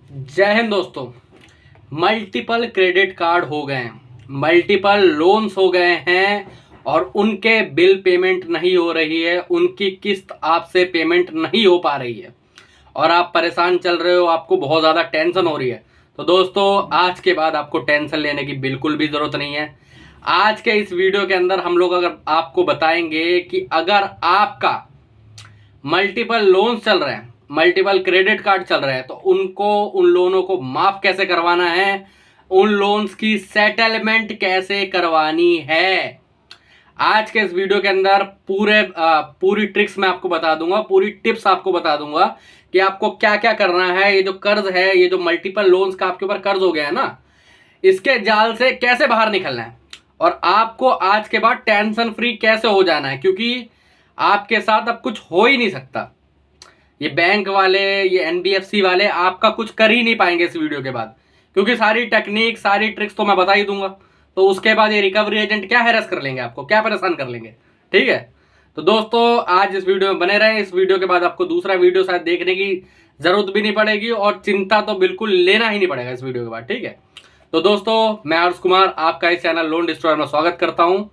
जय हिंद दोस्तों। Multiple credit card हो गए हैं, मल्टीपल लोन्स हो गए हैं और उनके बिल पेमेंट नहीं हो रही है, उनकी किस्त आपसे पेमेंट नहीं हो पा रही है और आप परेशान चल रहे हो, आपको बहुत ज़्यादा टेंशन हो रही है। तो दोस्तों आज के बाद आपको टेंशन लेने की बिल्कुल भी ज़रूरत नहीं है। आज के इस वीडियो के अंदर हम लोग अगर आपको बताएंगे कि अगर आपका मल्टीपल लोन्स चल रहे हैं, मल्टीपल क्रेडिट कार्ड चल रहे हैं, तो उन लोनों को माफ कैसे करवाना है, उन लोन्स की सेटलमेंट कैसे करवानी है। आज के इस वीडियो के अंदर पूरी ट्रिक्स मैं आपको बता दूंगा, पूरी टिप्स आपको बता दूंगा कि आपको क्या क्या करना है। ये जो कर्ज है, ये जो मल्टीपल लोन्स का आपके ऊपर कर्ज हो गया है ना, इसके जाल से कैसे बाहर निकलना है और आपको आज के बाद टेंशन फ्री कैसे हो जाना है, क्योंकि आपके साथ अब कुछ हो ही नहीं सकता। ये बैंक वाले, ये एनबीएफसी वाले आपका कुछ कर ही नहीं पाएंगे इस वीडियो के बाद, क्योंकि सारी टेक्निक, सारी ट्रिक्स तो मैं बता ही दूंगा। तो उसके बाद ये रिकवरी एजेंट क्या हैरेस कर लेंगे, आपको क्या परेशान कर लेंगे। ठीक है, तो दोस्तों आज इस वीडियो में बने रहें। इस वीडियो के बाद आपको दूसरा वीडियो शायद देखने की जरूरत भी नहीं पड़ेगी और चिंता तो बिल्कुल लेना ही नहीं पड़ेगा इस वीडियो के बाद। ठीक है, तो दोस्तों मैं आरुष कुमार आपका इस चैनल लोन डिस्ट्रॉयर में स्वागत करता हूं।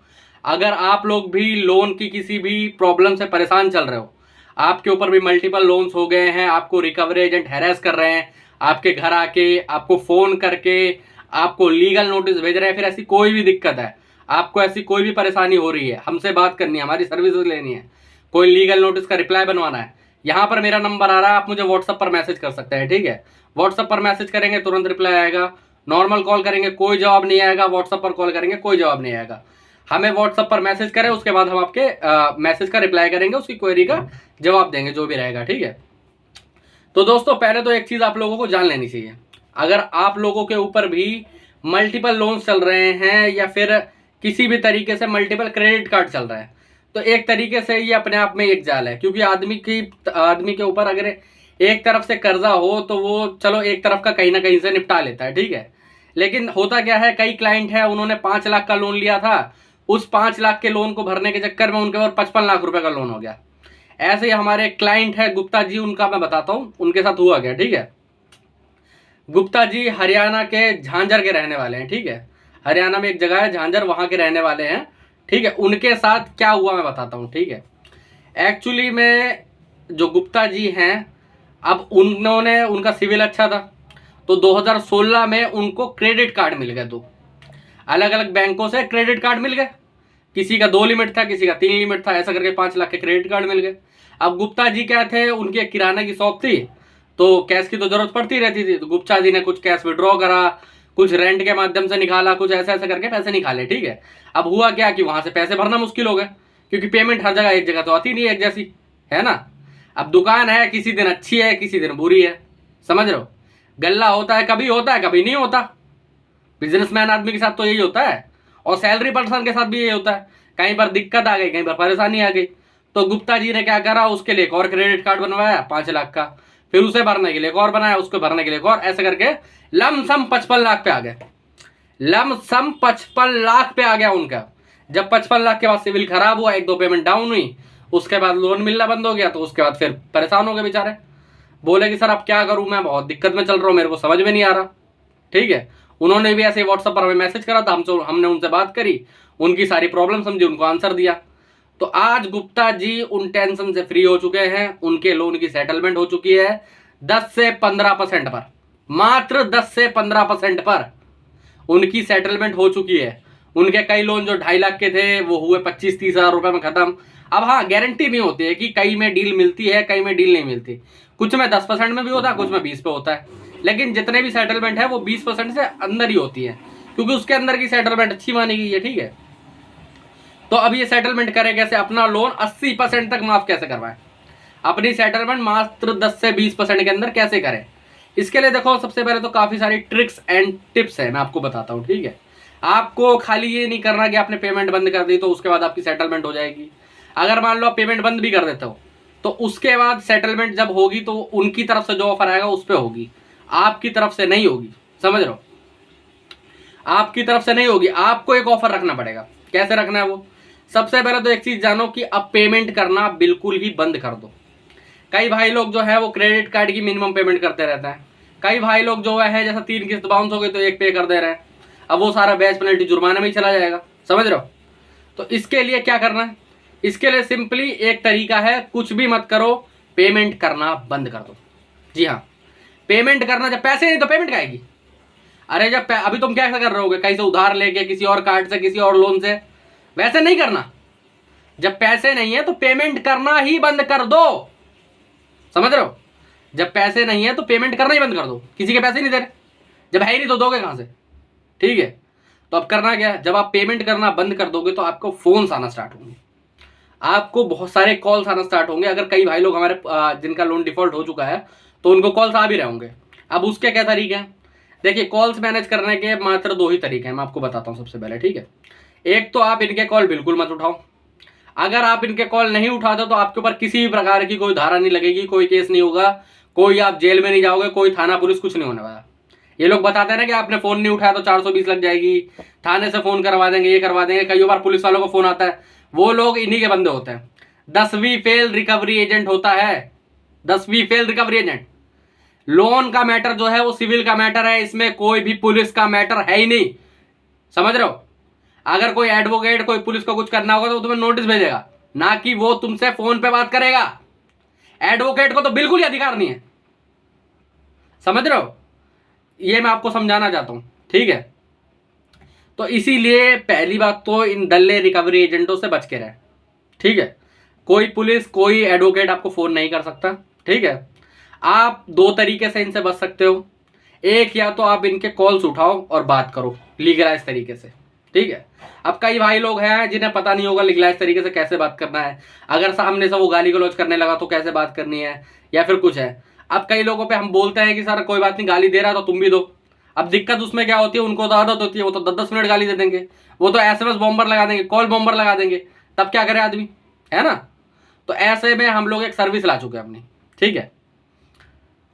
अगर आप लोग भी लोन की किसी भी प्रॉब्लम से परेशान चल रहे हो, आपके ऊपर भी मल्टीपल लोन्स हो गए हैं, आपको रिकवरी एजेंट हैरेस कर रहे हैं, आपके घर आके, आपको फोन करके, आपको लीगल नोटिस भेज रहे हैं, फिर ऐसी कोई भी दिक्कत है, आपको ऐसी कोई भी परेशानी हो रही है, हमसे बात करनी है, हमारी सर्विसेज लेनी है, कोई लीगल नोटिस का रिप्लाई बनवाना है, यहाँ पर मेरा नंबर आ रहा है, आप मुझे व्हाट्सएप पर मैसेज कर सकते हैं। ठीक है, व्हाट्सएप पर मैसेज करेंगे तुरंत रिप्लाई आएगा, नॉर्मल कॉल करेंगे कोई जवाब नहीं आएगा, व्हाट्सएप पर कॉल करेंगे कोई जवाब नहीं आएगा। हमें व्हाट्सएप पर मैसेज करें, उसके बाद हम आपके मैसेज का रिप्लाई करेंगे, उसकी क्वेरी का जवाब देंगे जो भी रहेगा। ठीक है, तो दोस्तों पहले तो एक चीज आप लोगों को जान लेनी चाहिए, अगर आप लोगों के ऊपर भी मल्टीपल लोन्स चल रहे हैं या फिर किसी भी तरीके से मल्टीपल क्रेडिट कार्ड चल रहा है, तो एक तरीके से ये अपने आप में एक जाल है, क्योंकि आदमी के ऊपर अगर एक तरफ से कर्जा हो तो वो चलो एक तरफ का कहीं ना कहीं से निपटा लेता है। ठीक है, लेकिन होता क्या है, कई क्लाइंट है उन्होंने 5 लाख का लोन लिया था, उस 5 लाख के लोन को भरने के चक्कर में उनके ऊपर 55 लाख रुपए का लोन हो गया। ऐसे ही हमारे क्लाइंट है गुप्ता जी, उनका मैं बताता हूं उनके साथ हुआ क्या। ठीक है, गुप्ता जी हरियाणा के झांझर के रहने वाले हैं। ठीक है, हरियाणा में एक जगह है झांझर, वहां के रहने वाले हैं। ठीक है, उनके साथ क्या हुआ मैं बताता हूं। ठीक है, एक्चुअली में जो गुप्ता जी हैं, अब उनका सिविल अच्छा था, तो 2016 में उनको क्रेडिट कार्ड मिल गए, दो अलग अलग बैंकों से क्रेडिट कार्ड मिल गए। किसी का 2 लिमिट था, किसी का 3 लिमिट था, ऐसा करके 5 लाख के क्रेडिट कार्ड मिल गए। अब गुप्ता जी क्या थे, उनकी एक किराना की शॉप थी, तो कैश की तो जरूरत पड़ती रहती थी, तो गुप्ता जी ने कुछ कैश विड्रॉ करा, कुछ रेंट के माध्यम से निकाला, कुछ ऐसा ऐसा करके पैसे निकाले। ठीक है, अब हुआ क्या कि वहां से पैसे भरना मुश्किल हो गए, क्योंकि पेमेंट हर जगह एक जगह तो आती नहीं है एक जैसी, है ना। अब दुकान है, किसी दिन अच्छी है, किसी दिन बुरी है, समझ रहे हो। गल्ला होता है, कभी होता है कभी नहीं होता। बिजनेसमैन आदमी के साथ तो यही होता है और सैलरी पर्सन के साथ भी यही होता है, कहीं पर दिक्कत आ गई, कहीं पर परेशानी आ गई। तो गुप्ता जी ने क्या करा, उसके लिए एक और क्रेडिट कार्ड बनवाया 5 लाख का, फिर उसे भरने के लिए एक और बनाया, उसको भरने के लिए एक और, ऐसे करके लमसम 55 लाख पे आ गए। लमसम 55 लाख पे आ गया उनका। जब 55 लाख के बाद सिविल खराब हुआ, 1-2 पेमेंट डाउन हुई, उसके बाद लोन मिलना बंद हो गया, तो उसके बाद फिर परेशान हो गए बेचारे। बोले कि सर अब क्या करूं, मैं बहुत दिक्कत में चल रहा हूं, मेरे को समझ में नहीं आ रहा। ठीक है, उन्होंने भी ऐसे व्हाट्सएप पर हमें मैसेज करा था, हमने उनसे बात करी, उनकी सारी प्रॉब्लम समझी, उनको आंसर दिया। तो आज गुप्ता जी उन टेंशन से फ्री हो चुके हैं, उनके लोन की सेटलमेंट हो चुकी है 10 से 15% पर, मात्र 10 से 15% पर उनकी सेटलमेंट हो चुकी है। उनके कई लोन जो 2.5 लाख के थे वो हुए 25-30 हजार रुपए में खत्म। अब हाँ, गारंटी भी होती है कि कई में डील मिलती है, कई में डील नहीं मिलती, कुछ में 10% में भी होता है, कुछ में 20 पे होता है, लेकिन जितने भी सेटलमेंट है वो 20% से अंदर ही होती है, क्योंकि उसके अंदर की सेटलमेंट अच्छी मानी गई है। ठीक है, तो अब ये सेटलमेंट करें कैसे, अपना लोन 80% तक माफ कैसे करवाएं, अपनी सेटलमेंट मात्र 10 से 20% के अंदर कैसे करें। इसके लिए देखो, सबसे पहले तो काफी सारी ट्रिक्स एंड टिप्स है, मैं आपको बताता हूँ। ठीक है, आपको खाली ये नहीं करना कि आपने पेमेंट बंद कर दी तो उसके बाद आपकी सेटलमेंट हो जाएगी। अगर मान लो आप पेमेंट बंद भी कर देते हो, तो उसके बाद सेटलमेंट जब होगी तो उनकी तरफ से जो ऑफर आएगा उस पर होगी, आपकी तरफ से नहीं होगी, समझ रहे हो। आपकी तरफ से नहीं होगी, आपको एक ऑफर रखना पड़ेगा। कैसे रखना है वो, सबसे पहले तो एक चीज जानो कि अब पेमेंट करना बिल्कुल ही बंद कर दो। कई भाई लोग जो है वो क्रेडिट कार्ड की मिनिमम पेमेंट करते रहते हैं, कई भाई लोग जो है जैसा 3 किस्त बाउंस हो गई तो 1 पे कर दे रहे हैं, अब वो सारा बैच पेनल्टी जुर्माने में ही चला जाएगा, समझ रहे हो। तो इसके लिए क्या करना है, इसके लिए सिंपली एक तरीका है, कुछ भी मत करो, पेमेंट करना बंद कर दो। जी हाँ, पेमेंट करना, जब पैसे नहीं तो पेमेंट क्या आएगी। अरे जब अभी तुम क्या कर रहे होगे, कहीं से उधार लेके, किसी और कार्ड से, किसी और लोन से, वैसे नहीं करना। जब पैसे नहीं है तो पेमेंट करना ही बंद कर दो, समझ रहे हो। जब पैसे नहीं है तो पेमेंट करना ही बंद कर दो, किसी के पैसे नहीं दे रहे, जब है ही नहीं तो दोगे कहां से, ठीक है। तो अब करना क्या है, जब आप पेमेंट करना बंद कर दोगे तो आपको फोन्स आना स्टार्ट होंगे, आपको बहुत सारे कॉल्स आना स्टार्ट होंगे। अगर कई भाई लोग हमारे जिनका लोन डिफॉल्ट हो चुका है तो उनको कॉल्स आ भी रहे होंगे। अब उसके क्या तरीके हैं, देखिए कॉल्स मैनेज करने के मात्र 2 ही तरीके हैं, मैं आपको बताता हूँ सबसे पहले, ठीक है। एक तो आप इनके कॉल बिल्कुल मत उठाओ, अगर आप इनके कॉल नहीं उठाते तो आपके ऊपर किसी भी प्रकार की कोई धारा नहीं लगेगी, कोई केस नहीं होगा, कोई आप जेल में नहीं जाओगे, कोई थाना पुलिस कुछ नहीं होने वाला। ये लोग बताते हैं ना कि आपने फोन नहीं उठाया तो 420 लग जाएगी, थाने से फोन करवा देंगे, ये करवा देंगे। कई बार पुलिस वालों को फोन आता है, वो लोग इन्हीं के बंदे होते हैं। 10वीं फेल रिकवरी एजेंट होता है, 10वीं फेल रिकवरी एजेंट। लोन का मैटर जो है वो सिविल का मैटर है, इसमें कोई भी पुलिस का मैटर है ही नहीं, समझ रहे हो। अगर कोई एडवोकेट कोई पुलिस को कुछ करना होगा तो तुम्हें नोटिस भेजेगा, ना कि वो तुमसे फोन पे बात करेगा। एडवोकेट को तो बिल्कुल ही अधिकार नहीं है, समझ रहे हो। ये मैं आपको समझाना चाहता हूं, ठीक है। तो इसीलिए पहली बात तो इन दल्ले रिकवरी एजेंटों से बच के रहे, ठीक है। कोई पुलिस कोई एडवोकेट आपको फोन नहीं कर सकता, ठीक है। आप 2 तरीके से इनसे बच सकते हो, एक या तो आप इनके कॉल्स उठाओ और बात करो लीगलाइज तरीके से, ठीक है। अब कई भाई लोग हैं जिन्हें पता नहीं होगा लीगलाइज तरीके से कैसे बात करना है, अगर सामने से वो गाली गलौज करने लगा तो कैसे बात करनी है, या फिर कुछ है। अब कई लोगों पे हम बोलते हैं कि सर कोई बात नहीं, गाली दे रहा है तो तुम भी दो। अब दिक्कत उसमें क्या होती है, उनको तो आदत होती है, वो तो 10-10 मिनट गाली दे देंगे, वो तो SMS बॉम्बर लगा देंगे, कॉल बॉम्बर लगा देंगे, तब क्या करे आदमी, है ना। तो ऐसे में हम लोग एक सर्विस ला चुके हैं अपनी, ठीक है,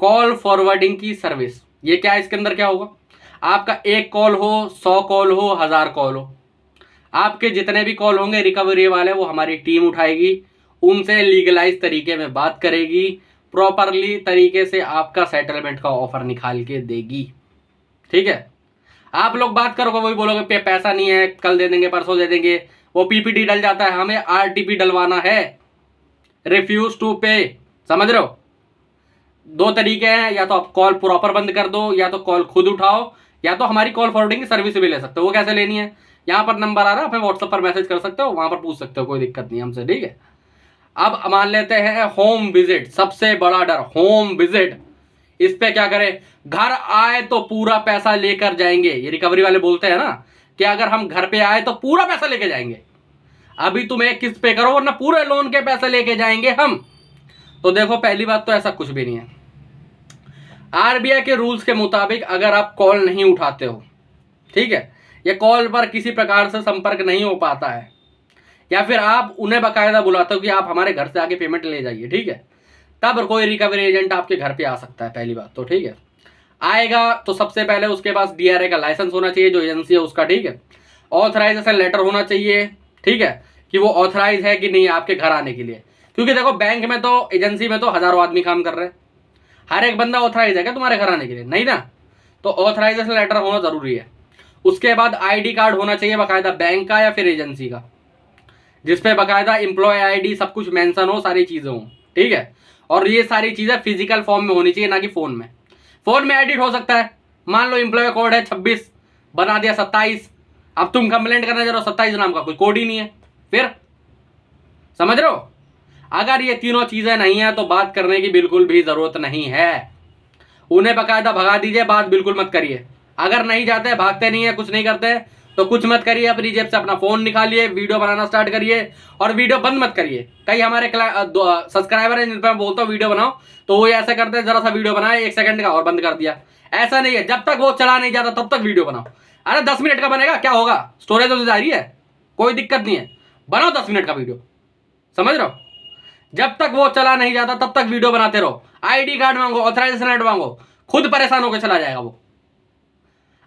कॉल फॉरवर्डिंग की सर्विस। ये क्या है, इसके अंदर क्या होगा, आपका 1 कॉल हो, 100 कॉल हो, 1000 कॉल हो, आपके जितने भी कॉल होंगे रिकवरी वाले वो हमारी टीम उठाएगी, उनसे लीगलाइज तरीके में बात करेगी, प्रॉपरली तरीके से आपका सेटलमेंट का ऑफर निकाल के देगी, ठीक है। आप लोग बात करोगे, वही बोलोगे पैसा नहीं है, कल दे देंगे, परसों दे देंगे, वो PPT डल जाता है, हमें RTP डलवाना है, रिफ्यूज टू पे, समझ रहे हो। 2 तरीके हैं, या तो आप कॉल प्रॉपर बंद कर दो, या तो कॉल खुद उठाओ, या तो हमारी कॉल फॉरवर्डिंग की सर्विस भी ले सकते हो। वो कैसे लेनी है, यहाँ पर नंबर आ रहा है, अपने व्हाट्सएप पर मैसेज कर सकते हो, वहां पर पूछ सकते हो, कोई दिक्कत नहीं हमसे, ठीक है। अब मान लेते हैं होम विजिट, सबसे बड़ा डर होम विजिट। इस पे क्या करें, घर आए तो पूरा पैसा लेकर जाएंगे, ये रिकवरी वाले बोलते हैं ना कि अगर हम घर पे आए तो पूरा पैसा लेके जाएंगे। अभी तुम एक किस्त पे करो वरना पूरे लोन के पैसे लेके जाएंगे हम। तो देखो पहली बात तो ऐसा कुछ भी नहीं है। RBI के रूल्स के मुताबिक अगर आप कॉल नहीं उठाते हो, ठीक है, या कॉल पर किसी प्रकार से संपर्क नहीं हो पाता है, या फिर आप उन्हें बाकायदा बुलाते हो कि आप हमारे घर से आके पेमेंट ले जाइए, ठीक है, तब कोई रिकवरी एजेंट आपके घर पे आ सकता है, पहली बात तो, ठीक है। आएगा तो सबसे पहले उसके पास DRA का लाइसेंस होना चाहिए, जो एजेंसी है उसका, ठीक है। ऑथराइजेशन लेटर होना चाहिए, ठीक है, कि वो ऑथराइज है कि नहीं आपके घर आने के लिए। क्योंकि देखो बैंक में तो, एजेंसी में तो हजारों आदमी काम कर रहे हैं, हर एक बंदा ऑथराइज है क्या तुम्हारे घर आने के लिए, नहीं ना। तो ऑथराइजेशन लेटर होना जरूरी है। उसके बाद ID कार्ड होना चाहिए बाकायदा, बैंक का या फिर एजेंसी का, जिसपे बाकायदा एम्प्लॉय ID सब कुछ मेंशन हो, सारी चीजें हो, ठीक है। और ये सारी चीजें फिजिकल फॉर्म में होनी चाहिए, ना कि फोन में। फोन में एडिट हो सकता है, मान लो एम्प्लॉय कोड है 26, बना दिया 27, अब तुम कंप्लेंट करने जा रहे हो, 27 नाम का कोई कोड ही नहीं है, फिर समझ रहे हो। अगर ये तीनों चीजें नहीं है तो बात करने की बिल्कुल भी जरूरत नहीं है, उन्हें बाकायदा भगा दीजिए, बात बिल्कुल मत करिए। अगर नहीं जाते, भागते नहीं है, कुछ नहीं करते तो कुछ मत करिए, अपनी जेब से अपना फोन निकालिए, वीडियो बनाना स्टार्ट करिए, और वीडियो बंद मत करिए। कई हमारे सब्सक्राइबर हैं जिन पर मैं बोलता हूँ वीडियो बनाओ, तो वो ऐसे करते हैं, जरा सा वीडियो बनाए 1 सेकंड का और बंद कर दिया। ऐसा नहीं है, जब तक वो चला नहीं जाता तब तक वीडियो बनाओ। अरे 10 मिनट का बनेगा, क्या होगा, स्टोरेज तो जा रही है, कोई दिक्कत नहीं है, बनाओ 10 मिनट का वीडियो, समझ रहे हो। जब तक वो चला नहीं जाता तब तक वीडियो बनाते रहो। ID कार्ड मांगो, ऑथराइजेशन लेटर मांगो, खुद परेशान होकर चला जाएगा वो।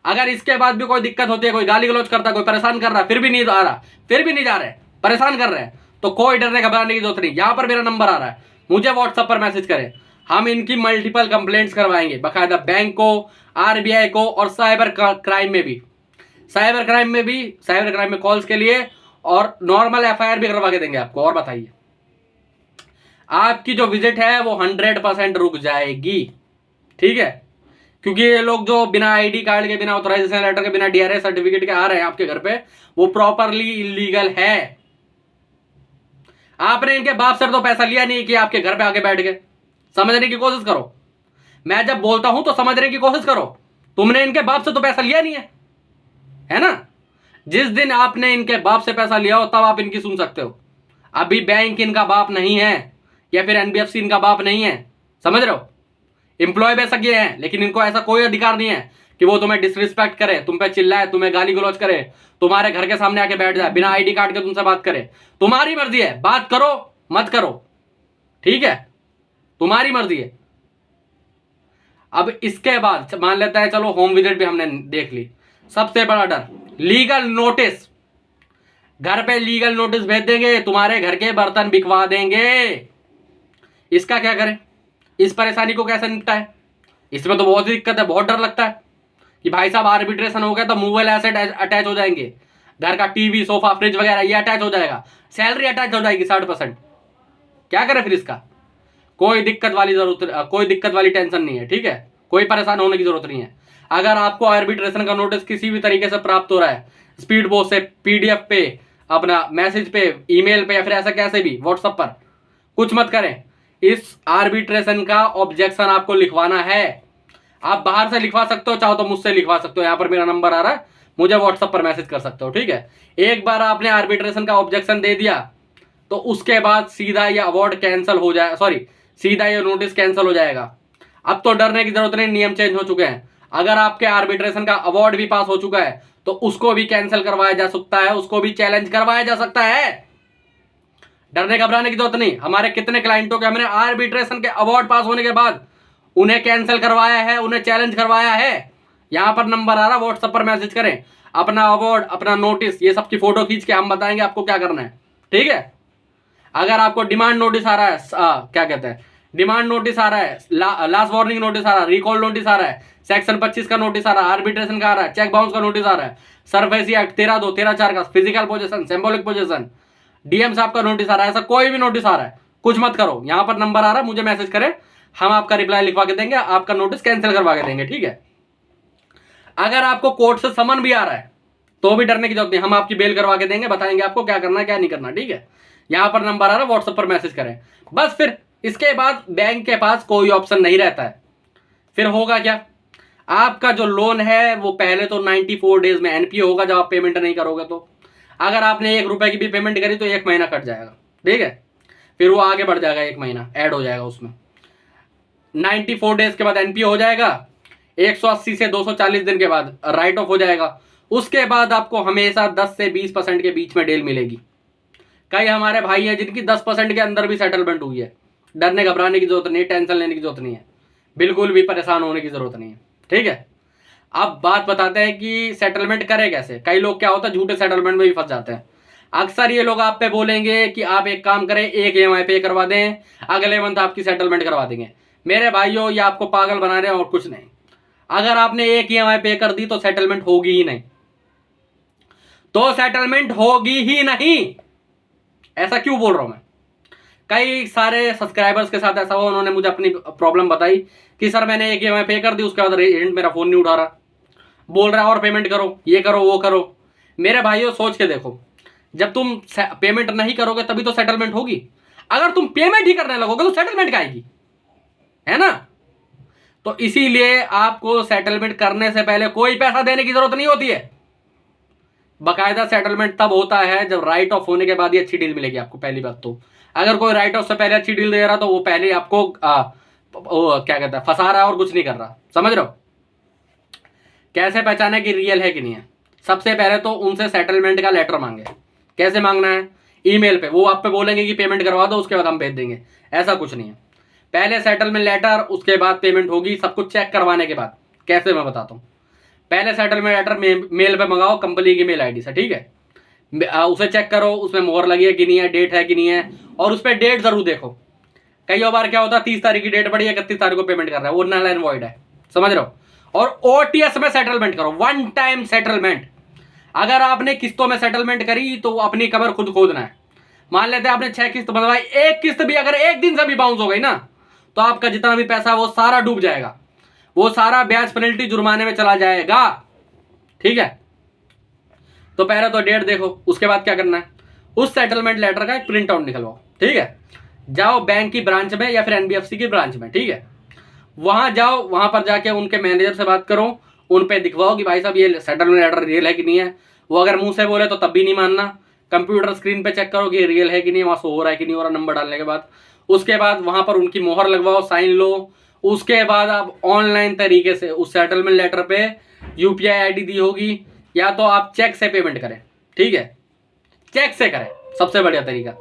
अगर इसके बाद भी कोई दिक्कत होती है, कोई गाली गलौज करता है, कोई परेशान कर रहा है, फिर भी नहीं आ रहा, फिर भी नहीं जा रहे, परेशान कर रहे हैं, तो कोई डरने घबराने की जरूरत नहीं। यहां पर मेरा नंबर आ रहा है, मुझे व्हाट्सएप पर मैसेज करें, हम इनकी मल्टीपल कंप्लेंट्स करवाएंगे बाकायदा, बैंक को, आरबीआई को, और साइबर क्राइम में भी, साइबर क्राइम में कॉल्स के लिए, और नॉर्मल एफआईआर भी करवा के देंगे आपको। और बताइए, आपकी जो विजिट है वो 100% रुक जाएगी, ठीक है? क्योंकि ये लोग जो बिना आईडी कार्ड के, बिना ऑथराइजेशन लेटर के, बिना डीआरएस सर्टिफिकेट के आ रहे हैं आपके घर पे, वो प्रॉपरली इलीगल है। आपने इनके बाप से तो पैसा लिया नहीं कि आपके घर पे आके बैठ गए। समझने की कोशिश करो, मैं जब बोलता हूं तो समझने की कोशिश करो। तुमने इनके बाप से तो पैसा लिया नहीं है ना? जिस दिन आपने इनके बाप से पैसा लिया हो तब आप इनकी सुन सकते हो। अभी बैंक इनका बाप नहीं है, या फिर एनबीएफसी इनका बाप नहीं है, समझ रहे हो? एम्प्लॉय बेशक ये हैं, लेकिन इनको ऐसा कोई अधिकार नहीं है कि वो तुम्हें डिसरिस्पेक्ट करे, तुम पे चिल्लाए, तुम्हें गाली गलौज करे, तुम्हारे घर के सामने आके बैठ जाए, बिना आईडी कार्ड के तुमसे बात करे। तुम्हारी मर्जी है, बात करो मत करो, ठीक है? तुम्हारी मर्जी है। अब इसके बाद मान लेता है, चलो होम विजिट भी हमने देख ली। सबसे बड़ा डर लीगल नोटिस, घर पे लीगल नोटिस भेज देंगे, तुम्हारे घर के बर्तन बिकवा देंगे। इसका क्या करें? इस परेशानी को कैसे निपटाएं? इसमें तो बहुत ही दिक्कत है, बहुत डर लगता है कि भाई साहब आर्बिट्रेशन हो गया तो मूवेबल एसेट अटैच हो जाएंगे, घर का टीवी, सोफा, फ्रिज वगैरह ये अटैच हो जाएगा, सैलरी अटैच हो जाएगी 60%। क्या करें फिर इसका? कोई दिक्कत वाली टेंशन नहीं है, ठीक है? कोई परेशान होने की जरूरत नहीं है। अगर आपको आर्बिट्रेशन का नोटिस किसी भी तरीके से प्राप्त हो रहा है, स्पीड पोस्ट से, पीडीएफ पे, अपना मैसेज पे, ईमेल पे, या फिर ऐसा कैसे भी व्हाट्सएप पर, कुछ मत करें। इस आर्बिट्रेशन का ऑब्जेक्शन आपको लिखवाना है। आप बाहर से लिखवा सकते हो, चाहो तो मुझसे लिखवा सकते हो, यहां पर मेरा नंबर आ रहा है, मुझे व्हाट्सएप पर मैसेज कर सकते हो, ठीक है? एक बार आपने आर्बिट्रेशन का ऑब्जेक्शन दे दिया तो उसके बाद सीधा ये अवार्ड कैंसिल हो जाए, सीधा ये नोटिस कैंसिल हो जाएगा। अब तो डरने की जरूरत नहीं, नियम चेंज हो चुके हैं। अगर आपके आर्बिट्रेशन का अवार्ड भी पास हो चुका है तो उसको भी कैंसिल करवाया जा सकता है, उसको भी चैलेंज करवाया जा सकता है। डरने घबराने की जरूरत नहीं। हमारे कितने क्लाइंटों के हमने आर्बिट्रेशन के अवार्ड पास होने के बाद उन्हें कैंसिल करवाया है, उन्हें चैलेंज करवाया है। यहां पर नंबर आ रहा, व्हाट्सएप पर मैसेज करें, अपना अवार्ड, अपना नोटिस, ये सब की फोटो खींच के हम बताएंगे आपको क्या करना है, ठीक है? अगर आपको डिमांड नोटिस आ रहा है, क्या कहते हैं, डिमांड नोटिस आ रहा है, लास्ट वार्निंग नोटिस आ रहा है, रिकॉल नोटिस आ रहा है, सेक्शन 25 का नोटिस आ रहा है, आर्बिट्रेशन का आ रहा है, चेक बाउंस का नोटिस आ रहा है, सरफेसी एक्ट 13(2), 13(4) का, physical position, symbolic position, DM साहब का नोटिस आ रहा है, ऐसा कोई भी नोटिस आ रहा है, कुछ मत करो। यहां पर नंबर आ रहा है, मुझे मैसेज करें, हम आपका रिप्लाई लिखवा के देंगे, आपका नोटिस कैंसिल करवा के देंगे, ठीक है? अगर आपको कोर्ट से समन भी आ रहा है तो भी डरने की जरूरत नहीं, हम आपकी बेल करवा के देंगे, बताएंगे आपको क्या करना है क्या नहीं करना, ठीक है? यहां पर नंबर आ रहा है, व्हाट्सएप पर मैसेज करें बस। फिर इसके बाद बैंक के पास कोई ऑप्शन नहीं रहता है। फिर होगा क्या? आपका जो लोन है वो पहले तो 94 डेज में एनपीए होगा जब आप पेमेंट नहीं करोगे तो। अगर आपने 1 रुपए की भी पेमेंट करी तो 1 महीना कट जाएगा, ठीक है? फिर वो आगे बढ़ जाएगा, 1 महीना ऐड हो जाएगा उसमें। 94 डेज के बाद एनपीए हो जाएगा, 180 से 240 दिन के बाद राइट ऑफ हो जाएगा। उसके बाद आपको हमेशा 10 से 20% के बीच में डील मिलेगी। कई हमारे भाई हैं जिनकी 10% के अंदर भी सेटलमेंट हुई है। डरने घबराने की जरूरत नहीं है, टेंशन लेने की जरूरत नहीं है, बिल्कुल भी परेशान होने की जरूरत नहीं है, ठीक है? अब बात बताते हैं कि सेटलमेंट करें कैसे। कई लोग क्या होता है, झूठे सेटलमेंट में भी फंस जाते हैं। अक्सर ये लोग आप पे बोलेंगे कि आप एक काम करें, एक ईएमआई पे करवा दें, अगले मंथ आपकी सेटलमेंट करवा देंगे। मेरे भाइयों, ये आपको पागल बना रहे हैं और कुछ नहीं। अगर आपने एक ईएमआई पे कर दी तो सेटलमेंट होगी ही नहीं, तो सेटलमेंट होगी ही नहीं। ऐसा क्यों बोल रहा हूं मैं? कई सारे सब्सक्राइबर्स के साथ ऐसा हुआ, उन्होंने मुझे अपनी प्रॉब्लम बताई कि सर मैंने एक ईएमआई पे कर दी, उसके बाद एजेंट मेरा फोन नहीं उठा रहा, बोल रहा है और पेमेंट करो, ये करो वो करो। मेरे भाइयों, सोच के देखो, जब तुम पेमेंट नहीं करोगे तभी तो सेटलमेंट होगी। अगर तुम पेमेंट ही करने लगोगे तो सेटलमेंट क्या आएगी, है ना? तो इसीलिए आपको सेटलमेंट करने से पहले कोई पैसा देने की जरूरत नहीं होती है। बकायदा सेटलमेंट तब होता है जब राइट ऑफ होने के बाद ही अच्छी डील मिलेगी आपको। पहली बात तो, अगर कोई राइट ऑफ से पहले अच्छी डील दे रहा तो वो पहले आपको क्या कहता है, फंसा रहा है और कुछ नहीं कर रहा। समझ रहे हो? कैसे पहचाने कि रियल है कि नहीं है? सबसे पहले तो उनसे सेटलमेंट का लेटर मांगे। कैसे मांगना है? ईमेल पे। वो आप पे बोलेंगे कि पेमेंट करवा दो, उसके बाद हम भेज देंगे, ऐसा कुछ नहीं है। पहले सेटलमेंट लेटर, उसके बाद पेमेंट होगी, सब कुछ चेक करवाने के बाद। कैसे, मैं बताता हूँ। पहले सेटलमेंट लेटर मेल पे मंगाओ कंपनी की मेल आईडी से, ठीक है? उसे चेक करो, उसमें मोहर लगी है कि नहीं है, डेट है कि नहीं है, और उस पर डेट जरूर देखो। कई बार क्या होता है 30 तारीख की डेट पड़ी, 31 तारीख को पेमेंट कर रहा है, वो नल एंड वॉइड है, समझ रहे हो। और ओटीएस में सेटलमेंट करो, वन टाइम सेटलमेंट। अगर आपने किस्तों में सेटलमेंट करी तो अपनी कबर खुद खोदना है। मान लेते हैं आपने 6 किस्त बनवाई, एक किस्त भी अगर एक दिन से भी बाउंस हो गई ना, तो आपका जितना भी पैसा वो सारा डूब जाएगा, वो सारा ब्याज पेनल्टी जुर्माने में चला जाएगा, ठीक है। तो पहले तो डेट देखो, उसके बाद क्या करना है, उस सेटलमेंट लेटर का एक प्रिंट आउट निकलवाओ, ठीक है। जाओ बैंक की ब्रांच में या फिर एनबीएफसी की ब्रांच में, ठीक है, वहां जाओ, वहां पर जाके उनके मैनेजर से बात करो, उन पे दिखवाओ कि भाई साहब ये सेटलमेंट लेटर रियल है कि नहीं है। वो अगर मुंह से बोले तो तब भी नहीं मानना, कंप्यूटर स्क्रीन पे चेक करो कि रियल है कि नहीं, वहां शो हो रहा है कि नहीं हो रहा नंबर डालने के बाद। उसके बाद वहां पर उनकी मोहर लगवाओ, साइन लो। उसके बाद आप ऑनलाइन तरीके से उस सेटलमेंट लेटर पे यूपीआई आईडी दी होगी, या तो आप चेक से पेमेंट करें, ठीक है, चेक से करें, सबसे बढ़िया तरीका,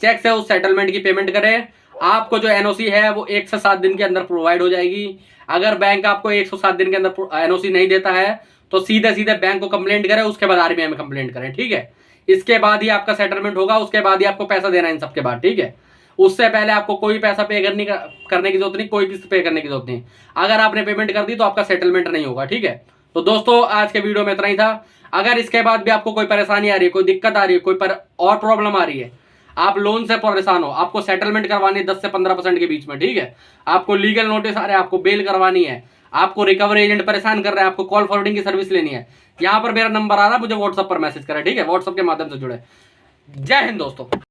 चेक से उस सेटलमेंट की पेमेंट करें। आपको जो एनओसी है वो 1 से 7 दिन के अंदर प्रोवाइड हो जाएगी। अगर बैंक आपको 107 दिन के अंदर एनओसी नहीं देता है तो सीधे सीधे बैंक को कंप्लेंट करें, उसके बाद आरबीआई में कंप्लेंट करें, ठीक है। इसके बाद ही आपका सेटलमेंट होगा, उसके बाद ही आपको पैसा देना है इन सबके बाद, ठीक है। उससे पहले आपको कोई पैसा पे करने की जरूरत नहीं, कोई किस्त पे करने की जरूरत नहीं। अगर आपने पेमेंट कर दी तो आपका सेटलमेंट नहीं होगा, ठीक है। तो दोस्तों आज के वीडियो में इतना ही था। अगर इसके बाद भी आपको कोई परेशानी आ रही है, कोई दिक्कत आ रही है, कोई और प्रॉब्लम आ रही है, आप लोन से परेशान हो, आपको सेटलमेंट करवानी है 10 से 15% के बीच में, ठीक है, आपको लीगल नोटिस आ रहे हैं, आपको बेल करवानी है, आपको रिकवरी एजेंट परेशान कर रहा है, आपको कॉल फॉरवर्डिंग की सर्विस लेनी है, यहां पर मेरा नंबर आ रहा है, मुझे व्हाट्सएप पर मैसेज करें, ठीक है, व्हाट्सएप के माध्यम से जुड़े। जय हिंद दोस्तों।